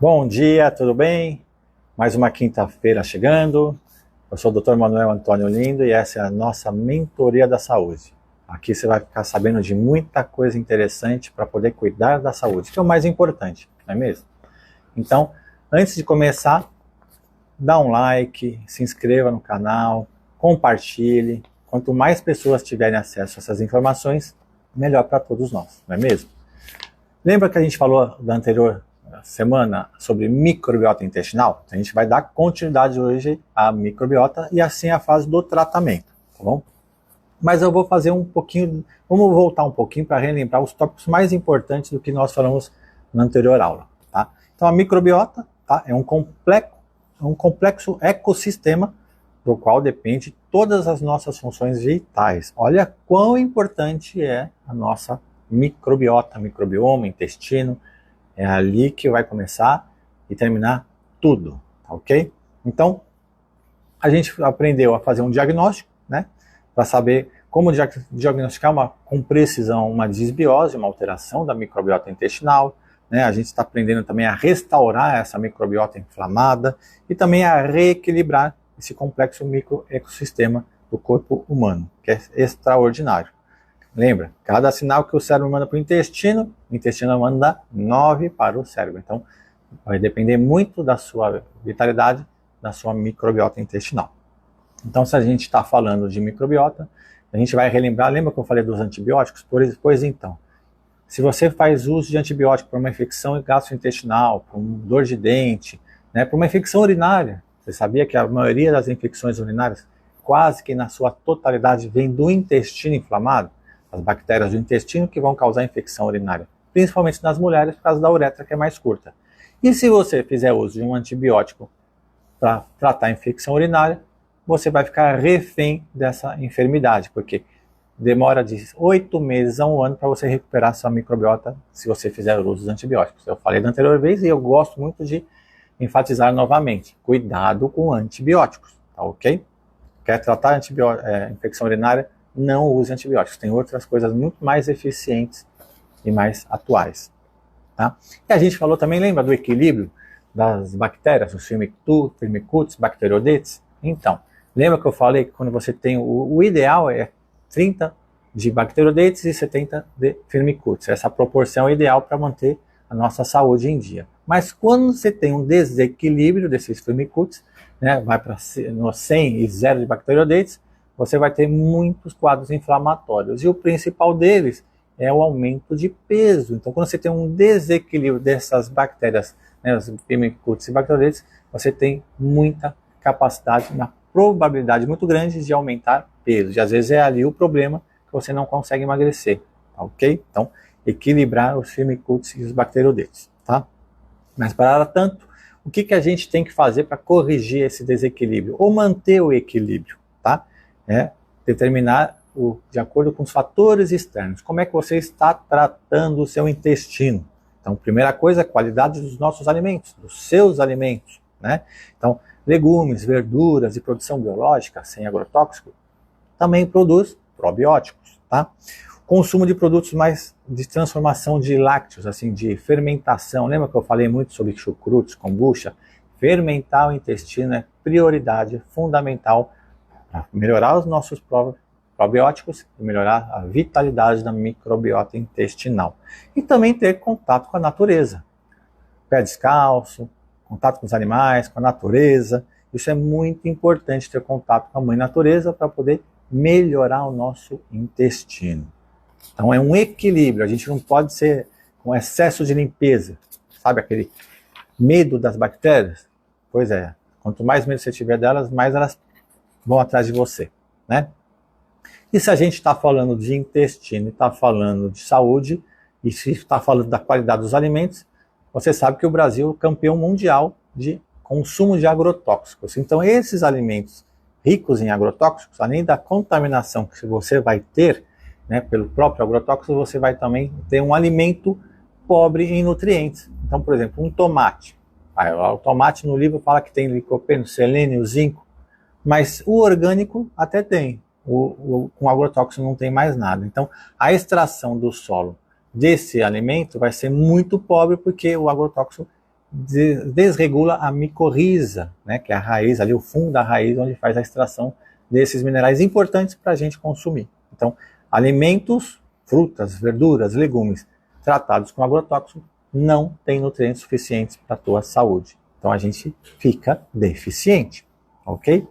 Bom dia, tudo bem? Mais uma quinta-feira chegando. Eu sou o Dr. Manuel Antônio Lindo e essa é a nossa mentoria da saúde. Aqui você vai ficar sabendo de muita coisa interessante para poder cuidar da saúde, que é o mais importante, não é mesmo? Então, antes de começar, dá um like, se inscreva no canal, compartilhe. Quanto mais pessoas tiverem acesso a essas informações, melhor para todos nós, não é mesmo? Lembra que a gente falou da anterior semana sobre microbiota intestinal? A gente vai dar continuidade hoje à microbiota e assim a fase do tratamento, tá bom? Mas eu vou fazer um pouquinho, vamos voltar um pouquinho para relembrar os tópicos mais importantes do que nós falamos na anterior aula, tá? Então a microbiota, tá, é um complexo ecossistema do qual depende todas as nossas funções vitais. Olha quão importante é a nossa microbiota, microbioma, intestino. É ali que vai começar e terminar tudo, tá ok? Então, a gente aprendeu a fazer um diagnóstico, né? Para saber como diagnosticar com precisão uma disbiose, uma alteração da microbiota intestinal, né? A gente está aprendendo também a restaurar essa microbiota inflamada e também a reequilibrar esse complexo microecossistema do corpo humano, que é extraordinário. Lembra, cada sinal que o cérebro manda para o intestino manda 9 para o cérebro. Então, vai depender muito da sua vitalidade, da sua microbiota intestinal. Então, se a gente está falando de microbiota, a gente vai relembrar, lembra que eu falei dos antibióticos? Pois então, se você faz uso de antibiótico para uma infecção gastrointestinal, para uma dor de dente, né, para uma infecção urinária, você sabia que a maioria das infecções urinárias, quase que na sua totalidade, vem do intestino inflamado? As bactérias do intestino que vão causar infecção urinária, principalmente nas mulheres por causa da uretra que é mais curta. E se você fizer uso de um antibiótico para tratar a infecção urinária, você vai ficar refém dessa enfermidade, porque demora de 8 meses a 1 ano para você recuperar sua microbiota se você fizer uso dos antibióticos. Eu falei da anterior vez e eu gosto muito de enfatizar novamente, cuidado com antibióticos, tá ok? Quer tratar infecção urinária? Não use antibióticos, tem outras coisas muito mais eficientes e mais atuais, tá? E a gente falou também, lembra do equilíbrio das bactérias, os Firmicutes, Bacteroidetes? Então, lembra que eu falei que quando você tem, o ideal é 30 de Bacteroidetes e 70 de Firmicutes, essa proporção é ideal para manter a nossa saúde em dia. Mas quando você tem um desequilíbrio desses Firmicutes, né, vai para 100 e 0 de Bacteroidetes, você vai ter muitos quadros inflamatórios. E o principal deles é o aumento de peso. Então, quando você tem um desequilíbrio dessas bactérias, né, os Firmicutes e Bacteroidetes, você tem muita capacidade, uma probabilidade muito grande de aumentar peso. E às vezes é ali o problema que você não consegue emagrecer, tá ok? Então, equilibrar os Firmicutes e os Bacteroidetes, tá? Mas para tanto, o que a gente tem que fazer para corrigir esse desequilíbrio? Ou manter o equilíbrio, tá? Determinar de acordo com os fatores externos. Como é que você está tratando o seu intestino? Então, primeira coisa, a qualidade dos nossos alimentos, dos seus alimentos, né? Então, legumes, verduras e produção biológica sem agrotóxico também produz probióticos, tá? Consumo de produtos mais de transformação de lácteos, assim, de fermentação. Lembra que eu falei muito sobre chucrutes, kombucha? Fermentar o intestino é prioridade fundamental para melhorar os nossos probióticos e melhorar a vitalidade da microbiota intestinal. E também ter contato com a natureza. Pé descalço, contato com os animais, com a natureza. Isso é muito importante, ter contato com a mãe natureza para poder melhorar o nosso intestino. Então é um equilíbrio, a gente não pode ser com excesso de limpeza. Sabe aquele medo das bactérias? Pois é, quanto mais medo você tiver delas, mais elas vão atrás de você, né? E se a gente está falando de intestino, está falando de saúde, e se está falando da qualidade dos alimentos, você sabe que o Brasil é campeão mundial de consumo de agrotóxicos. Então esses alimentos ricos em agrotóxicos, além da contaminação que você vai ter, né, pelo próprio agrotóxico, você vai também ter um alimento pobre em nutrientes. Então, por exemplo, um tomate. O tomate no livro fala que tem licopeno, selênio, zinco, mas o orgânico até tem, com agrotóxico não tem mais nada. Então, a extração do solo desse alimento vai ser muito pobre, porque o agrotóxico desregula a micorriza, né, que é a raiz, ali o fundo da raiz, onde faz a extração desses minerais importantes para a gente consumir. Então, alimentos, frutas, verduras, legumes tratados com agrotóxico não têm nutrientes suficientes para a tua saúde. Então, a gente fica deficiente, ok?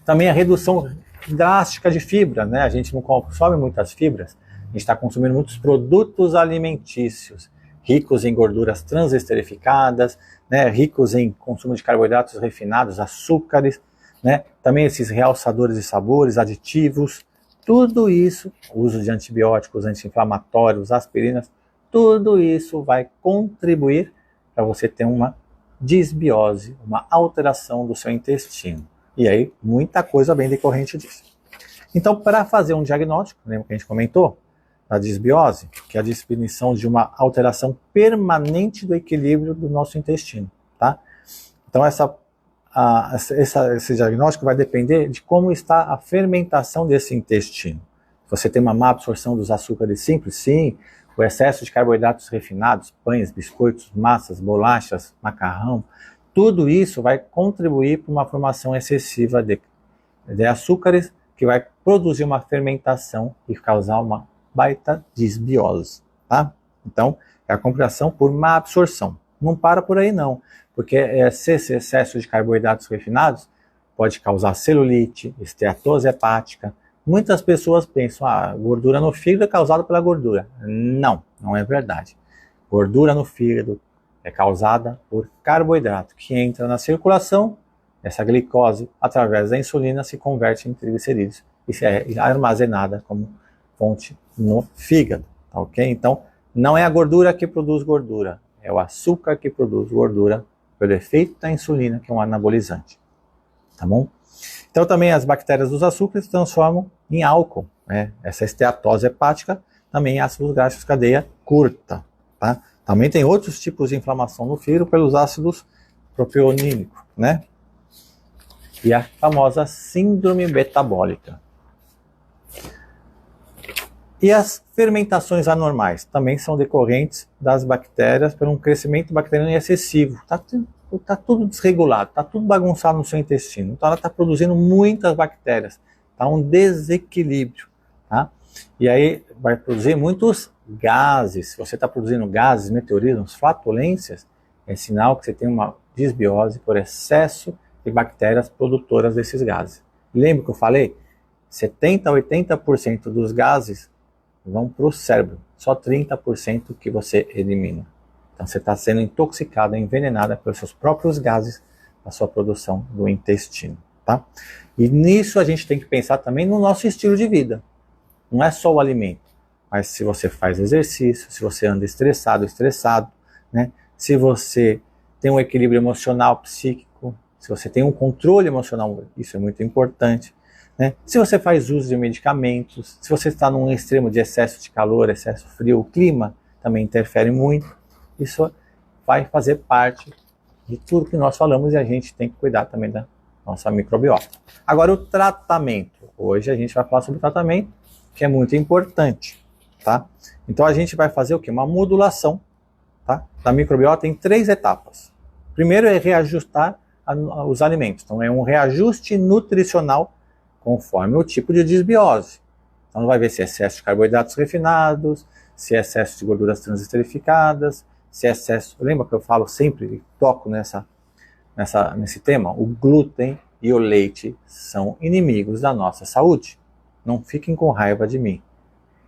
Também a redução drástica de fibra, né? A gente não consome muitas fibras, a gente está consumindo muitos produtos alimentícios, ricos em gorduras transesterificadas, né? Ricos em consumo de carboidratos refinados, açúcares, né? Também esses realçadores de sabores, aditivos, tudo isso, uso de antibióticos, anti-inflamatórios, aspirinas, tudo isso vai contribuir para você ter uma disbiose, uma alteração do seu intestino. E aí, muita coisa bem decorrente disso. Então, para fazer um diagnóstico, lembra que a gente comentou, da disbiose, que é a definição de uma alteração permanente do equilíbrio do nosso intestino, tá? Então, esse diagnóstico vai depender de como está a fermentação desse intestino. Se você tem uma má absorção dos açúcares simples, sim, o excesso de carboidratos refinados, pães, biscoitos, massas, bolachas, macarrão, tudo isso vai contribuir para uma formação excessiva de açúcares, que vai produzir uma fermentação e causar uma baita disbiose, tá? Então, é a complicação por má absorção. Não para por aí não, porque esse excesso de carboidratos refinados pode causar celulite, esteatose hepática. Muitas pessoas pensam, gordura no fígado é causada pela gordura. Não, não é verdade. Gordura no fígado é causada por carboidrato, que entra na circulação, essa glicose, através da insulina, se converte em triglicerídeos e se é armazenada como fonte no fígado, tá ok? Então, não é a gordura que produz gordura, é o açúcar que produz gordura pelo efeito da insulina, que é um anabolizante, tá bom? Então, também as bactérias dos açúcares se transformam em álcool, né? Essa esteatose hepática também em ácidos graxos cadeia curta, tá? Também tem outros tipos de inflamação no fígado pelos ácidos propionínicos, né? E a famosa síndrome metabólica. E as fermentações anormais também são decorrentes das bactérias por um crescimento bacteriano excessivo. Tá tudo desregulado, tá tudo bagunçado no seu intestino. Então ela está produzindo muitas bactérias. Tá um desequilíbrio, tá? E aí vai produzir muitos gases. Se você está produzindo gases, meteorismos, flatulências, é sinal que você tem uma disbiose por excesso de bactérias produtoras desses gases. Lembra que eu falei? 70% a 80% dos gases vão para o cérebro, só 30% que você elimina. Então você está sendo intoxicada, envenenada pelos seus próprios gases da sua produção do intestino, tá? E nisso a gente tem que pensar também no nosso estilo de vida. Não é só o alimento, mas se você faz exercício, se você anda estressado, né? Se você tem um equilíbrio emocional, psíquico, se você tem um controle emocional, isso é muito importante, né? Se você faz uso de medicamentos, se você está num extremo de excesso de calor, excesso de frio, o clima também interfere muito, isso vai fazer parte de tudo que nós falamos e a gente tem que cuidar também da nossa microbiota. Agora o tratamento. Hoje a gente vai falar sobre o tratamento, que é muito importante, tá? Então a gente vai fazer o quê? Uma modulação, tá, da microbiota em 3 etapas. Primeiro é reajustar os alimentos. Então é um reajuste nutricional conforme o tipo de disbiose. Então vai ver se é excesso de carboidratos refinados, se é excesso de gorduras transesterificadas, se é excesso... Lembra que eu falo sempre, toco nesse tema? O glúten e o leite são inimigos da nossa saúde. Não fiquem com raiva de mim.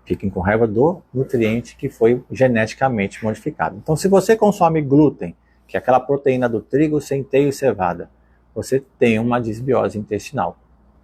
Fiquem com raiva do nutriente que foi geneticamente modificado. Então se você consome glúten, que é aquela proteína do trigo, centeio e cevada, você tem uma disbiose intestinal.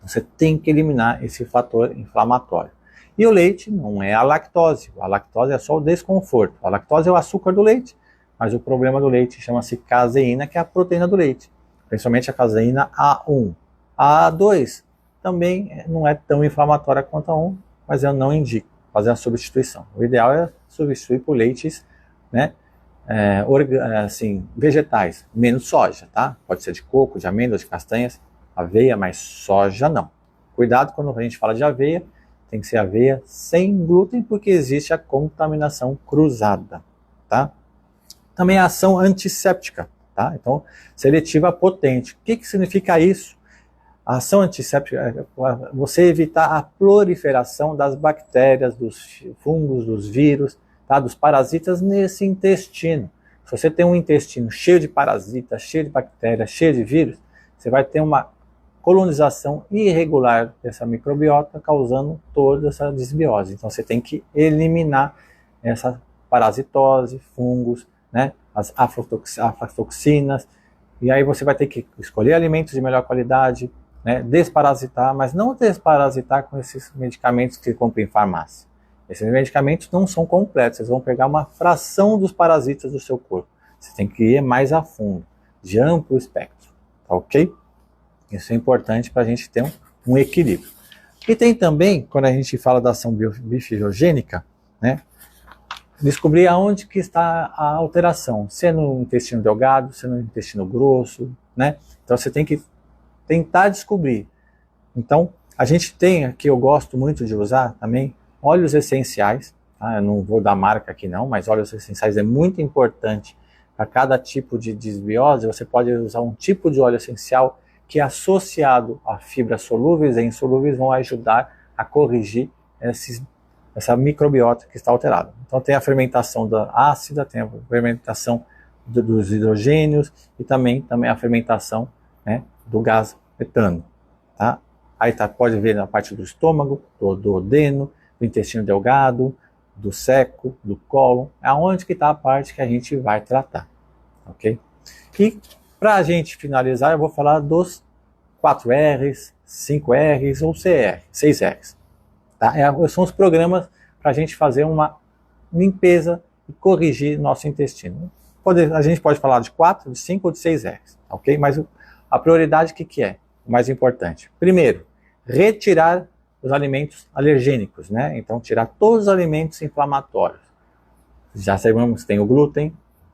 Você tem que eliminar esse fator inflamatório. E o leite não é a lactose. A lactose é só o desconforto. A lactose é o açúcar do leite, mas o problema do leite chama-se caseína, que é a proteína do leite. Principalmente a caseína A1. A A2 também não é tão inflamatória quanto a A1, mas eu não indico fazer a substituição. O ideal é substituir por leites, né, vegetais, menos soja, tá? Pode ser de coco, de amêndoas, de castanhas, aveia, mas soja não. Cuidado quando a gente fala de aveia, tem que ser aveia sem glúten, porque existe a contaminação cruzada, tá? Também a ação antisséptica, tá? Então, seletiva potente. O que significa isso? A ação antisséptica é você evitar a proliferação das bactérias, dos fungos, dos vírus, tá? Dos parasitas nesse intestino. Se você tem um intestino cheio de parasitas, cheio de bactérias, cheio de vírus, você vai ter uma colonização irregular dessa microbiota, causando toda essa desbiose. Então você tem que eliminar essa parasitose, fungos, né, as aflatoxinas, e aí você vai ter que escolher alimentos de melhor qualidade, né, desparasitar, mas não desparasitar com esses medicamentos que você compra em farmácia. Esses medicamentos não são completos, vocês vão pegar uma fração dos parasitas do seu corpo. Você tem que ir mais a fundo, de amplo espectro, tá ok? Isso é importante para a gente ter um equilíbrio. E tem também, quando a gente fala da ação bifisiogênica, né, descobrir aonde que está a alteração, se é no intestino delgado, se é no intestino grosso, né? Então você tem que tentar descobrir. Então, a gente tem aqui, eu gosto muito de usar também, óleos essenciais, tá? Eu não vou dar marca aqui não, mas óleos essenciais é muito importante para cada tipo de desbiose. Você pode usar um tipo de óleo essencial que, associado a fibras solúveis e insolúveis, vão ajudar a corrigir essa microbiota que está alterada. Então tem a fermentação da ácida, tem a fermentação dos hidrogênios e também a fermentação, né, do gás metano. Tá? Aí pode ver na parte do estômago, do duodeno, do intestino delgado, do seco, do cólon, aonde que está a parte que a gente vai tratar. Ok? E para a gente finalizar, eu vou falar dos 4 R's, 5 R's ou 6 R's. Tá? São os programas para a gente fazer uma limpeza e corrigir nosso intestino. A gente pode falar de 4, de 5 ou de 6 R's. Ok? Mas a prioridade, o que é? O mais importante. Primeiro, retirar os alimentos alergênicos, né? Então, tirar todos os alimentos inflamatórios. Já sabemos que tem o glúten,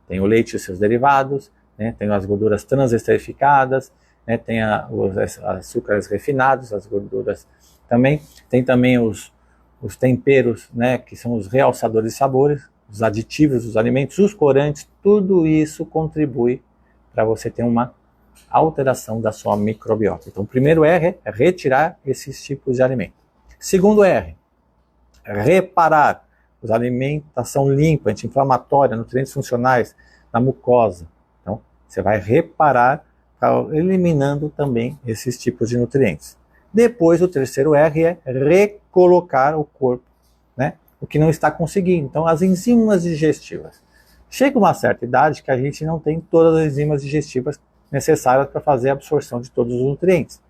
tem o leite e seus derivados, né? Tem as gorduras transesterificadas, né? Tem os açúcares refinados, as gorduras também. Tem também os temperos, né? Que são os realçadores de sabores, os aditivos dos alimentos, os corantes, tudo isso contribui para você ter uma alteração da sua microbiota. Então, o primeiro R é retirar esses tipos de alimento. Segundo R, reparar os alimentação limpa, anti-inflamatória, nutrientes funcionais na mucosa. Então, você vai reparar, eliminando também esses tipos de nutrientes. Depois, o terceiro R é recolocar o corpo, né, o que não está conseguindo. Então, as enzimas digestivas. Chega uma certa idade que a gente não tem todas as enzimas digestivas necessárias para fazer a absorção de todos os nutrientes.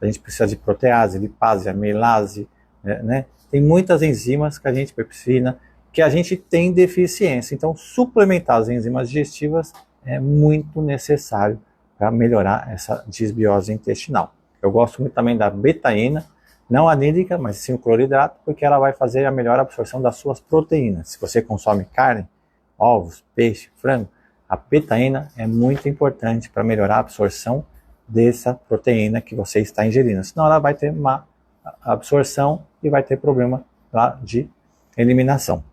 A gente precisa de protease, lipase, amilase, né? Tem muitas enzimas que a gente precisa, que a gente tem deficiência. Então, suplementar as enzimas digestivas é muito necessário para melhorar essa desbiose intestinal. Eu gosto muito também da betaína, não anídrica, mas sim o cloridrato, porque ela vai fazer a melhor absorção das suas proteínas. Se você consome carne, ovos, peixe, frango, a betaína é muito importante para melhorar a absorção dessa proteína que você está ingerindo. Senão ela vai ter uma absorção e vai ter problema lá de eliminação.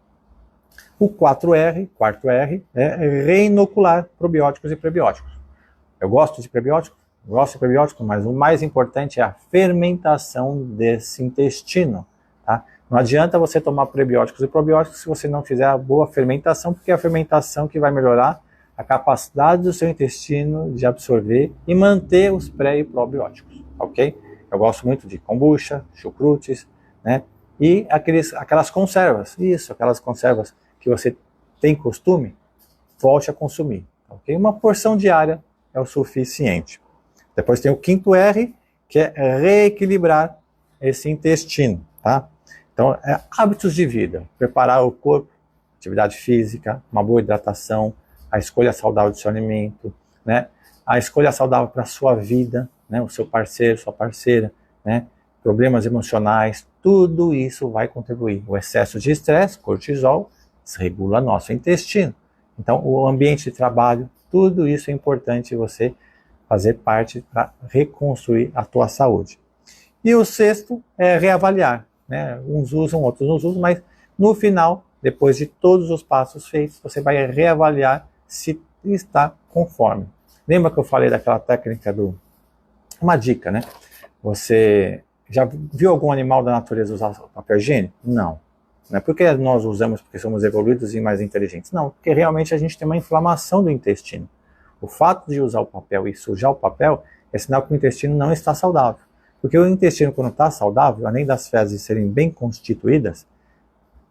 O 4R, quarto R, é reinocular probióticos e prebióticos. Eu gosto de prebióticos, mas o mais importante é a fermentação desse intestino. Tá? Não adianta você tomar prebióticos e probióticos se você não fizer a boa fermentação, porque é a fermentação que vai melhorar a capacidade do seu intestino de absorver e manter os pré e probióticos, ok? Eu gosto muito de kombucha, chucrutes, né? E aquelas conservas, aquelas conservas que você tem costume, volte a consumir, ok? Uma porção diária é o suficiente. Depois tem o 5º R, que é reequilibrar esse intestino, tá? Então, hábitos de vida, preparar o corpo, atividade física, uma boa hidratação, a escolha saudável do seu alimento, né? A escolha saudável para a sua vida, né? O seu parceiro, sua parceira, né? Problemas emocionais, tudo isso vai contribuir. O excesso de estresse, cortisol, desregula nosso intestino. Então, o ambiente de trabalho, tudo isso é importante você fazer parte para reconstruir a tua saúde. E o 6º é reavaliar, né? Uns usam, outros não usam, mas no final, depois de todos os passos feitos, você vai reavaliar se está conforme. Lembra que eu falei daquela técnica do... Uma dica, né? Você já viu algum animal da natureza usar papel higiênico? Não. Não é porque nós usamos porque somos evoluídos e mais inteligentes. Não, porque realmente a gente tem uma inflamação do intestino. O fato de usar o papel e sujar o papel é sinal que o intestino não está saudável. Porque o intestino, quando está saudável, além das fezes serem bem constituídas,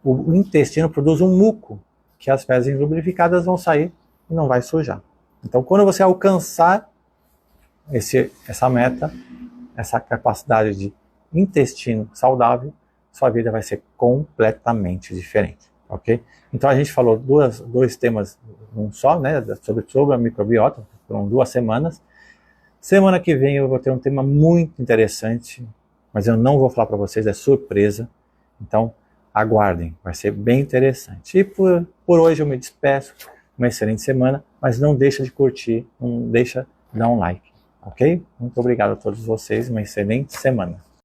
o intestino produz um muco, que as fezes lubrificadas vão sair e não vai sujar. Então, quando você alcançar essa meta, essa capacidade de intestino saudável, sua vida vai ser completamente diferente, ok? Então a gente falou dois temas um só, né, sobre a microbiota, foram 2 semanas. Semana que vem eu vou ter um tema muito interessante, mas eu não vou falar para vocês, é surpresa. Então aguardem, vai ser bem interessante. E por hoje eu me despeço, uma excelente semana, mas não deixa de curtir, não deixa de dar um like, ok? Muito obrigado a todos vocês, uma excelente semana.